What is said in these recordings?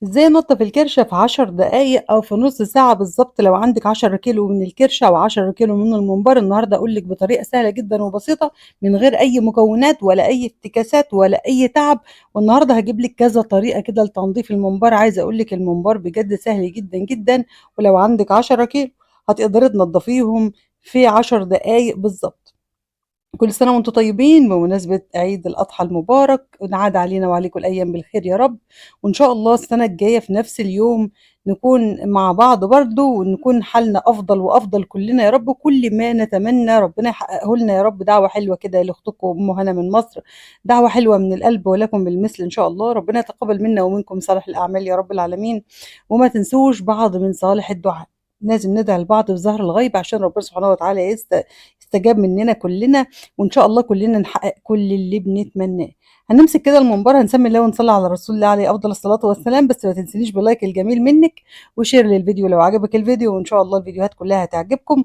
ازاي انضف الكرشة في 10 دقايق او في نص ساعة بالظبط لو عندك 10 كيلو من الكرشة او 10 كيلو من الممبار. النهاردة اقولك بطريقة سهلة جدا وبسيطة من غير اي مكونات ولا اي افتكاسات ولا اي تعب. والنهاردة هجيبلك كذا طريقة كده لتنظيف الممبار. عايزة اقولك الممبار بجد سهل جدا جدا، ولو عندك 10 كيلو هتقدري تنضفيهم في 10 دقايق بالظبط. كل سنة وانتم طيبين بمناسبة عيد الأضحى المبارك، ونعاد علينا وعليكم الأيام بالخير يا رب. وإن شاء الله السنة الجاية في نفس اليوم نكون مع بعض برضو، ونكون حالنا أفضل وأفضل كلنا يا رب. كل ما نتمنى ربنا يحققه لنا يا رب. دعوة حلوة كده لأختكم أم هنا من مصر، دعوة حلوة من القلب ولكم بالمثل إن شاء الله. ربنا يتقبل منا ومنكم صالح الأعمال يا رب العالمين. وما تنسوش بعض من صالح الدعاء. لازم ندعي لبعض في ظهر الغيب عشان ربنا سبحانه وتعالى يستجاب مننا كلنا، وإن شاء الله كلنا نحقق كل اللي بنتمناه. هنمسك كده المنبر، هنسمي الله ونصلي على رسول الله عليه أفضل الصلاة والسلام. بس ما تنسينيش بلايك الجميل منك وشير للفيديو لو عجبك الفيديو، وإن شاء الله الفيديوهات كلها هتعجبكم.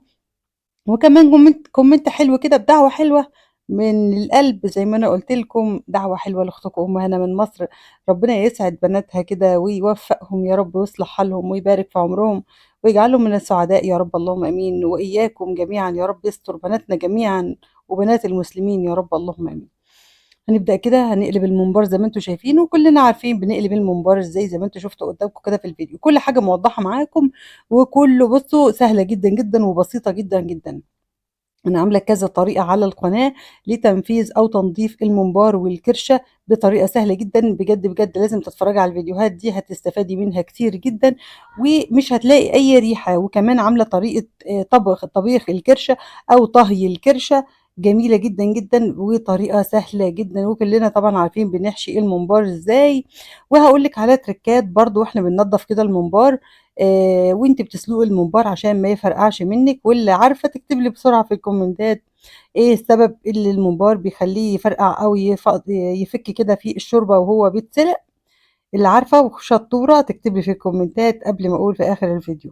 وكمان كومنت حلو كده بدعوة حلوة من القلب زي ما انا قلت لكم. دعوة حلوة لاختكم ام هنا من مصر. ربنا يسعد بناتها كده ويوفقهم يا رب ويصلح حالهم ويبارك في عمرهم ويجعلهم من السعداء يا رب اللهم امين. واياكم جميعا يا رب يستر بناتنا جميعا وبنات المسلمين يا رب اللهم امين. هنبدأ كده هنقلب الممبار زي ما انتم شايفين، وكلنا عارفين بنقلب الممبار ازاي زي ما انتم شفتوا قدامكم كده في الفيديو. كل حاجة موضحة معاكم، وكله بصوا سهلة جدا جدا وبسيطة جدا جدا. أنا عاملة كذا طريقة على القناة لتنفيذ أو تنظيف الممبار والكرشة بطريقة سهلة جدا. بجد بجد لازم تتفرجي على الفيديوهات دي، هتستفادي منها كتير جدا ومش هتلاقي أي ريحة. وكمان عاملة طريقة طبيخ الكرشة أو طهي الكرشة جميلة جدا جدا وطريقة سهلة جدا. وكلنا طبعا عارفين بنحشي الممبار ازاي. وهقولك على تركات برضو واحنا بننضف كده الممبار وانت بتسلقي الممبار عشان ما يفرقعش منك. واللي عارفه تكتب لي بسرعه في الكومنتات ايه السبب اللي الممبار بيخليه يفرقع او يفك كده في الشوربه وهو بيتسلق. اللي عارفه وشطوره تكتب لي في الكومنتات قبل ما اقول في اخر الفيديو.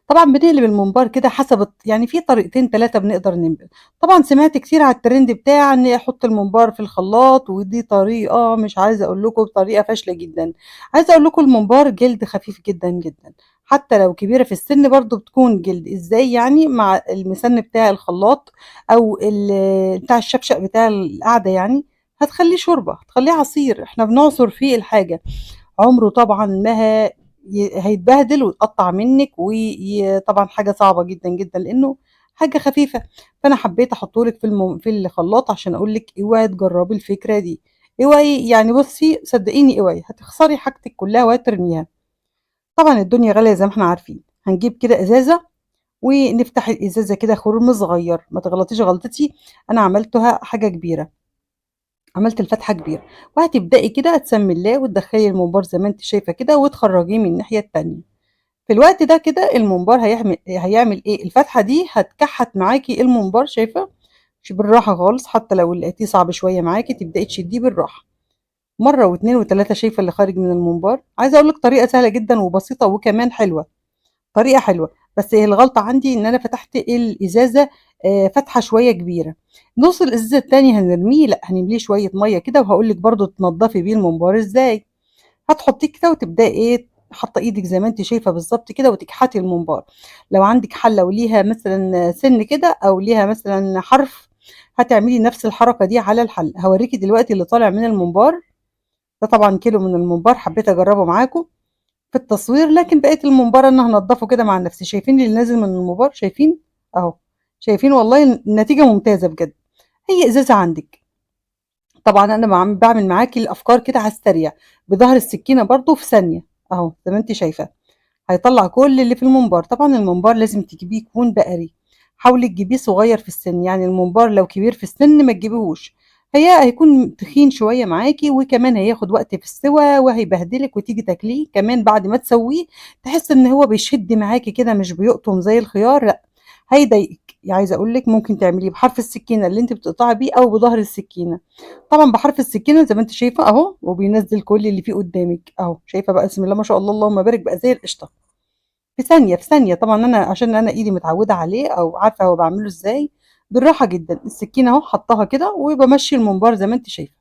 طبعًا بنقلب الممبار كده حسب يعني في طريقتين 3 بنقدر نعمل. طبعًا سمعت كتير على الترند بتاع إني أحط الممبار في الخلاط، ودي طريقة مش عايزة أقول لكم طريقة فاشلة جدًا. عايزة أقول لكم الممبار جلد خفيف جدًا جدًا، حتى لو كبيرة في السن برضه بتكون جلد. إزاي يعني؟ مع المسن بتاع الخلاط أو بتاع الشفشق بتاع القعدة يعني، هتخليه شوربة، هتخليه عصير. إحنا بنعصر فيه الحاجة. عمره طبعًا ما هيتبهدل ويتقطّع منِّك طبعًا حاجة صعبة جدًا، جدًا، لإنه حاجة خفيفة. فأنا حبّيت أحطّه لِك في الخلاط عشان أقول لِك اوعي تجرّبي الفكرة دي. اوعي يعني بُصّي صدّقيني اوعي، هتخسري حاجتِك كلّها وهترميها. طبعًا الدنيا غالية زي ما إحنا عارفين. هنجيب كده إزازة ونفتح الإزازة كده خُرم صغيّر، ما تغلطيش غلطتي. أنا عملتها حاجة كبيرة. عملت الفتحة كبيرة، وهتبدئي كده تسمي الله وتدخلي الممبار زي ما انت شايفة كده وتخرجيه من الناحية التانية. في الوقت ده كده الممبار هيعمل ايه؟ الفتحة دي هتكحت معاكي الممبار. شايفة؟ مش بالراحة خالص، حتى لو لقيتيه صعب شوية معاكي تبدئي تشديه بالراحة مرة واتنين وتلاتة. شايفة اللي خارج من الممبار؟ عايزة اقولك طريقة سهلة جدا وبسيطة وكمان حلوة. طريقة حلوة. بس هي الغلطة عندي إن أنا فتحت الإزازة فتحة شوية كبيرة. نُص الإزازة التاني هنرميه؟ لأ، هنمليه شوية مَيّة كده وهاقول لِك برضه تنضّفي بيه الممبار إزاي. هتحطيه كده وتبدئي إيه، حاطة إيدِك زي ما أنتِ شايفة بالضبط كده وتكحتي الممبار. لو عندِك حلة وليها مثلًا سِن كده أو ليها مثلًا حرف، هتعملي نفس الحركة دي على الحلة. هاوريكِ دلوقتي اللي طالع من الممبار. ده طبعًا كيلو من الممبار حبيت أجرّبه معاكم في التصوير، لكن بقية الممبار أنا هانضّفه كده مع نفسي. شايفين اللي نازل من الممبار؟ شايفين؟ أهو. شايفين؟ والله النتيجة ممتازة بجد. هي إزازة عندِك. طبعًا أنا باعمل معاكِ الأفكار كده على السريع، بضهر السكينة برضه في ثانية، أهو زي ما أنتِ شايفة. هيطلّع كل اللي في الممبار. طبعًا الممبار لازم تجيبيه يكون بقري. حاولي تجيبيه صغير في السن، يعني الممبار لو كبير في السن ما تجيبيهوش. هيكون تخين شوية معاكِ، وكمان هياخد وقت في السوا وهيبهدلِك وتيجي تاكليه كمان بعد ما تسويه تحسّي إن هو بيشد معاكِ كده مش بيقطم زي الخيار، لأ، هيضايقِك. عايزة أقول لِك ممكن تعمليه بحرف السكينة اللي أنتِ بتقطعي بيه أو بضهر السكينة. طبعًا بحرف السكينة زي ما أنتِ شايفة أهو، وبينزّل كل اللي فيه قدّامِك أهو. شايفة بقى بسم الله ما شاء الله اللهم بارك بقى زي القشطة. في ثانية، في ثانية. طبعًا أنا عشان أنا إيدي متعودة عليه أو عارفة هو باعمله إزاي. بالراحة جدًا. السكينة أهو حاطاها كده وبامشّي الممبار زي ما أنتِ شايفة.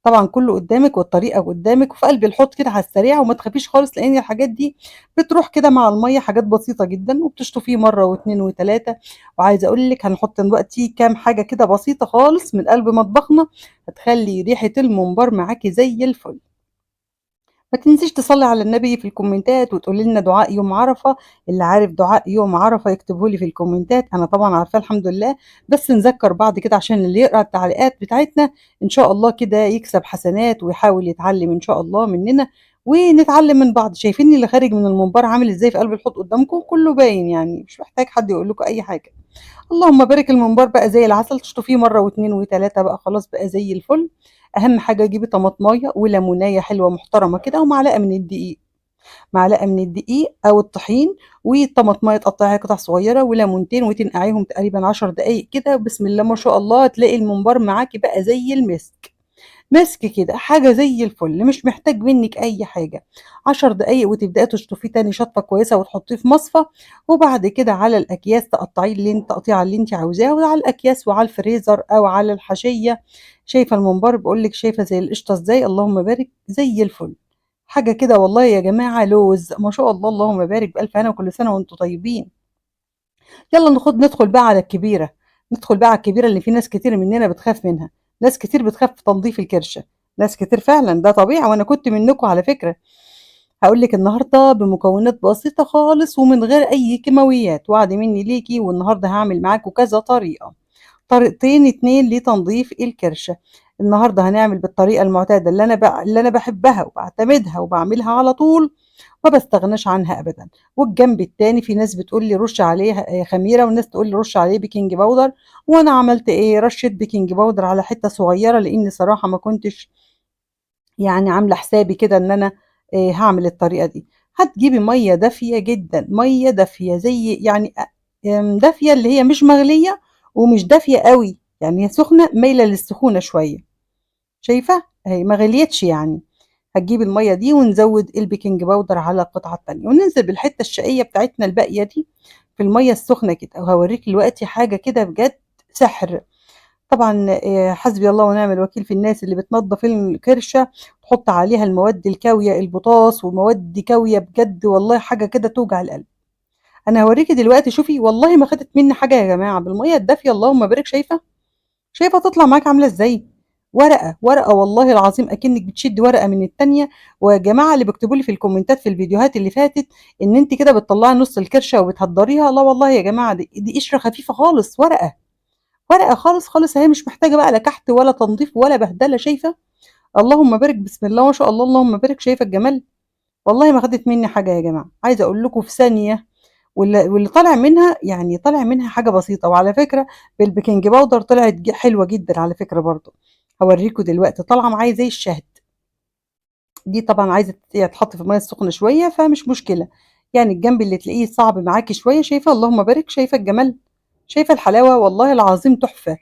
طبعًا كلّه قدّامِك والطريقة قدّامِك وفي قلب الحوض كده على السريع وما تخافيش خالص، لإن الحاجات دي بتروح كده مع المَيّة، حاجات بسيطة جدًا وبتشطفيه مرّة و2 و3. وعايزة أقول لِك هنحط دلوقتي كام حاجة كده بسيطة خالص من قلب مطبخنا، هتخلّي ريحة الممبار معاكِ زي الفل. ما تنسيش تصلّي على النبي في الكومنتات وتقولي لنا دعاء يوم عرفة، اللي عارف دعاء يوم عرفة يكتبه لي في الكومنتات، أنا طبعًا عارفاه الحمد لله، بس نذكّر بعض كده عشان اللي يقرا التعليقات بتاعتنا إن شاء الله كده يكسب حسنات ويحاول يتعلّم إن شاء الله مننا ونتعلّم من بعض. شايفين اللي خارج من المنبار عامل إزاي في قلب الحوض قدّامكم؟ كُلّه باين يعني مش محتاج حد يقول لكم أي حاجة. اللهم بارك الممبار بقى زي العسل، تشطفيه مرة و2 و3 بقى خلاص بقى زي الفل. أهم حاجة تجيبي طماطماية وليموناية حلوة محترمة كده ومعلقة من الدقيق، معلقة من الدقيق أو الطحين، والطماطماية تقطعيها قطع صغيرة وليمونتين وتنقعيهم تقريبًا 10 دقايق كده، بسم الله ما شاء الله تلاقي الممبار معاكِ بقى زي المسك. مسك كده، حاجة زي الفل، مش محتاج منِّك أي حاجة. 10 دقايق وتبدئي تشطفيه تاني شطفة كويسة وتحطيه في مصفى، وبعد كده على الأكياس تقطّعيه التقطيعة اللي أنتِ عاوزاها، وعلى الأكياس وعلى الفريزر أو على الحاشية. شايفة الممبار باقول لِك شايفة زي القشطة إزاي، اللهم بارك، زي الفل. حاجة كده والله يا جماعة لوز، ما شاء الله اللهم بارك، بألف هنا وكل سنة وأنتم طيبين. يالّا ندخل بقى على الكبيرة، ندخل بقى على الكبيرة اللي في ناس كتير مننا بتخاف منها، ناس كتير بتخاف في تنضيف الكرشة، ناس كتير فعلًا ده طبيعي وأنا كنت منكم على فكرة. هاقول لِك النهارده بمكونات بسيطة خالص ومن غير أي كيماويات، وعد مني ليكِ والنهارده هاعمل معاكم كذا طريقة، طريقتين 2 لتنضيف الكرشة. النهارده هنعمل بالطريقة المعتادة اللي أنا باحبها وباعتمدها وباعملها على طول، ما باستغناش عنها أبدًا. والجنب التاني في ناس بتقول لي رُش عليه خميرة وناس تقول لي رُش عليه بيكنج باودر، وأنا عملت إيه، رشيت بيكنج باودر على حتة صغيرة لإني صراحة ما كنتش يعني عاملة حسابي كده إن أنا هاعمل الطريقة دي. هتجيبي مَيّة دافية جدًا، مَيّة دافية زي يعني دافية اللي هي مش مغلية ومش دافية أوي، يعني هي سخنة مايلة للسخونة شوية، شايفة؟ أهي ما غليتش يعني. هتجيبي المَيّة دي ونزوّد البيكنج باودر على القطعة التانية، وننزل بالحتّة الشقية بتاعتنا الباقية دي في المَيّة السخنة كده، وهاوريكِ دلوقتي حاجة كده بجد سحر. طبعًا حسبي الله ونعم الوكيل في الناس اللي بتنضّف الكرشة، تحط عليها المواد الكاوية البوتاص ومواد كاوية بجد والله حاجة كده توجع القلب. أنا هاوريكِ دلوقتي شوفي والله ما خدت منّي حاجة يا جماعة، بالمَيّة الدافية اللهم بارك شايفة؟ شايفة تطلع معاكِ عاملة إزاي؟ ورقة، ورقة والله العظيم أكنِّك بتشدّي ورقة من التانية. ويا جماعة اللي بيكتبوا لي في الكومنتات في الفيديوهات اللي فاتت إن أنتِ كده بتطلّعي نُص الكرشة وبتهدّريها، لا والله يا جماعة دي قشرة خفيفة خالص، ورقة، ورقة خالص، خالص أهي مش محتاجة بقى لا كحت ولا تنضيف ولا بهدلة شايفة؟ اللهم بارك بسم الله ما شاء الله اللهم بارك، شايفة الجمال؟ والله ما خدت منّي حاجة يا جماعة، عايزة أقول لكم في ثانية واللي طالع منها يعني طالع منها حاجة بسيطة، وعلى فكرة بالبيكنج باودر طلعت حلوة جدًا على فكرة برضه. هاوريكم دلوقتي طالعة معايا زي الشهد. دي طبعًا عايزة تتحط في المَيّة السخنة شوية فمش مشكلة، يعني الجنب اللي تلاقيه صعب معاكِ شوية شايفة اللهم بارك، شايفة الجمال؟ شايفة الحلاوة؟ والله العظيم تحفة.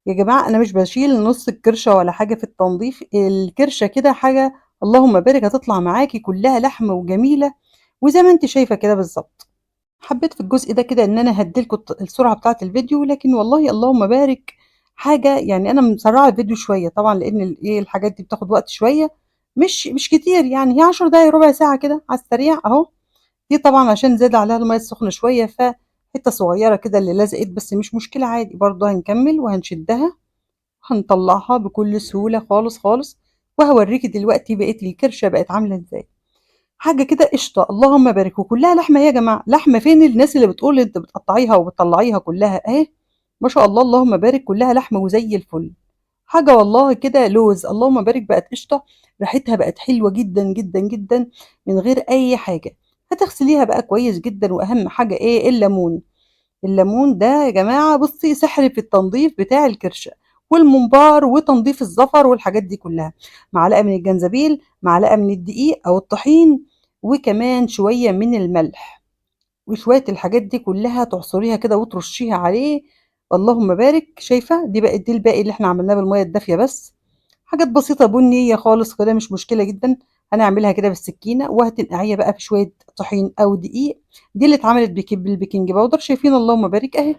يا جماعة أنا مش باشيل نُص الكرشة ولا حاجة في التنضيف، الكرشة كده حاجة اللهم بارك هتطلع معاكِ كلّها لحم وجميلة وزي ما أنتِ شايفة كده بالضبط. حبيت في الجزء ده كده إن أنا أهدّي لكم السرعة بتاعة الفيديو، لكن والله اللهم بارك حاجة يعني أنا مسرّعة الفيديو شوية طبعًا لإن الحاجات دي بتاخد وقت شوية، مش كتير يعني هي 10 دقايق ربع ساعة كده على السريع أهو. دي طبعًا عشان زاد عليها المَيّة السخنة شوية فحتّة صغيّرة كده اللي لزقت بس مش مشكلة عادي برضه هنكمّل وهنشدّها وهنطلّعها بكل سهولة خالص، خالص. وهاورّيكِ دلوقتي بقية الكرشة بقت عاملة إزاي. حاجة كده قشطة، اللهم بارك، وكلّها لحمة أهي يا جماعة، لحمة فين الناس اللي بتقول أنتِ بتقطّعيها وبتطلّعيها كلّها أهي، ما شاء الله اللهم بارك كلّها لحمة وزي الفل. حاجة والله كده لوز، اللهم بارك بقت قشطة، ريحتها بقت حلوة جدًا، جدًا، جدًا من غير أي حاجة. هتغسليها بقى كويس جدًا وأهم حاجة إيه، الليمون. الليمون ده يا جماعة بُصّي سحر في التنضيف بتاع الكرشة، والممبار وتنضيف الزفر والحاجات دي كلّها. معلقة من الجنزبيل، معلقة من الدقيق أو الطحين، وكمان شوية من الملح، وشوية الحاجات دي كلّها تعصريها كده وترشيها عليه، اللهم بارك، شايفة؟ دي الباقي اللي إحنا عملناه بالمَيّة الدافية بس. حاجات بسيطة بُنية خالص كده مش مشكلة جدًا، هنعملها كده بالسكينة وهتنقعيها بقى في شوية طحين أو دقيق. دي اللي اتعملت بالبيكنج باودر شايفين اللهم بارك أهي،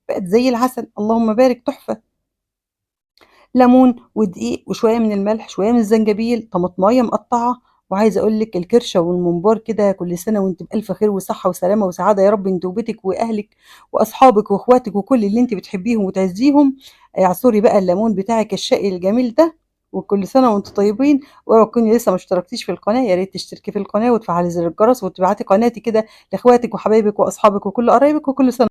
بقت زي العسل اللهم بارك تحفة. ليمون ودقيق وشوية من الملح، شوية من الزنجبيل، طماطماية مقطّعة، وعايزة أقول لِك الكرشة والممبار كده كل سنة وأنتِ بألف خير وصحة وسلامة وسعادة يا رب أنتِ وبيتِك وأهلِك وأصحابِك وأخواتِك وكل اللي أنتِ بتحبيهم وتعزّيهم، اعصري بقى الليمون بتاعِك الشقي الجميل ده، وكل سنة وأنتم طيبين، واوعي تكوني لسه ما اشتركتيش في القناة، يا ريت تشتركي في القناة وتفعّلي زر الجرس وتبعتي قناتي كده لاخواتِك وحبايبِك وأصحابِك وكل قرايبِك، وكل سنة